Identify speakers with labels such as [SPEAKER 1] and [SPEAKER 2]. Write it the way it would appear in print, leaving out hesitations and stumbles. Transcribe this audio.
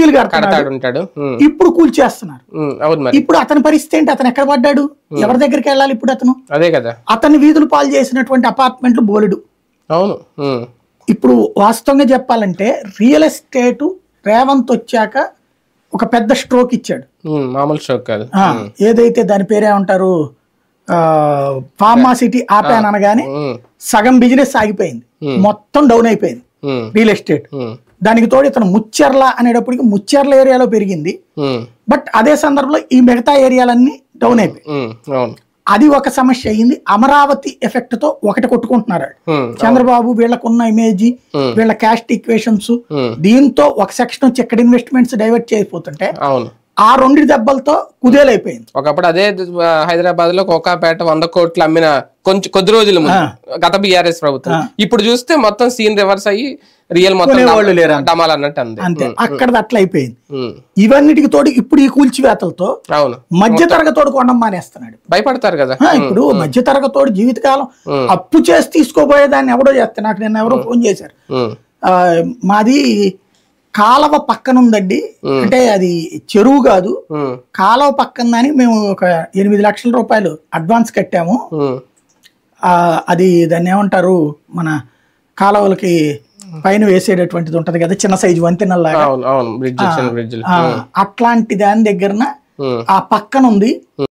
[SPEAKER 1] బిల్డింగులు కడతాడు, ఇప్పుడు కూల్చేస్తున్నారు. ఇప్పుడు అతని పరిస్థితి ఏంటి? అతను ఎక్కడ పడ్డాడు? ఎవరి దగ్గరికి వెళ్ళాలి ఇప్పుడు అతను?
[SPEAKER 2] అదే కదా,
[SPEAKER 1] అతని వీధులు పాలు చేసినటువంటి అపార్ట్మెంట్లు బోలెడు.
[SPEAKER 2] అవును.
[SPEAKER 1] ఇప్పుడు వాస్తవంగా చెప్పాలంటే రియల్ ఎస్టేట్ రేవంత్ వచ్చాక ఒక పెద్ద స్ట్రోక్ ఇచ్చాడు.
[SPEAKER 2] మామూలు స్ట్రోక్ కాదు.
[SPEAKER 1] ఏదైతే దాని పేరేమంటారు, ఫార్మాసిటీ ఆపాన్ అనగానే సగం బిజినెస్ ఆగిపోయింది, మొత్తం డౌన్ అయిపోయింది రియల్ ఎస్టేట్. దానికి తోడు ఇతను ముచ్చెర్ల అనేటప్పటికి ముచ్చెర్ల ఏరియాలో పెరిగింది, బట్ అదే సందర్భంలో ఈ మిగతా ఏరియాలన్నీ డౌన్ అయిపోయాయి. అది ఒక సమస్య అయ్యింది. అమరావతి ఎఫెక్ట్ తో ఒకటి కొట్టుకుంటున్నారు చంద్రబాబు, వీళ్ళకున్న ఇమేజ్, వీళ్ళ క్యాస్ట్ ఈక్వేషన్స్, దీంతో ఒక సెక్షన్ వచ్చి ఎక్కడ ఇన్వెస్ట్మెంట్స్ డైవర్ట్ చేయకపోతుంటే ఆ రెండు దెబ్బలతో కుదేలైపోయింది.
[SPEAKER 2] ఒకప్పుడు అదే హైదరాబాద్ లో కోకాపేట 100 కోట్లు అమ్మిన కొద్ది రోజుల ముందు గత బీఆర్ఎస్ ప్రభుత్వం, ఇప్పుడు చూస్తే మొత్తం సీన్ రివర్స్ అయ్యి రియల్ మొత్తం డమాల్ అన్నట్టు
[SPEAKER 1] అంతే. అక్కడ అట్లా అయిపోయింది. ఇవన్నిటికి తోడు ఇప్పుడు ఈ కూల్చివేతలతో మధ్య తరగతోడు కొనడం మానేస్తున్నాడు.
[SPEAKER 2] భయపడతారు కదా.
[SPEAKER 1] ఇప్పుడు మధ్య తరగతోడు జీవితకాలం అప్పు చేసి తీసుకోబోయే దాన్ని ఎవడో చేస్తే, నాకు నిన్న ఎవరో ఫోన్ చేశారు, మాది కాలవ పక్కన ఉందండి, అంటే అది చెరువు కాదు, కాలవ పక్కన దాని మేము ఒక 8 లక్షల రూపాయలు అడ్వాన్స్ కట్టాము, అది దాన్ని ఏమంటారు, మన కాలువలకి పైన వేసేటటువంటిది ఉంటది కదా, చిన్న సైజు వంతెనలాగా, అట్లాంటి దాని దగ్గర ఆ పక్కన ఉంది.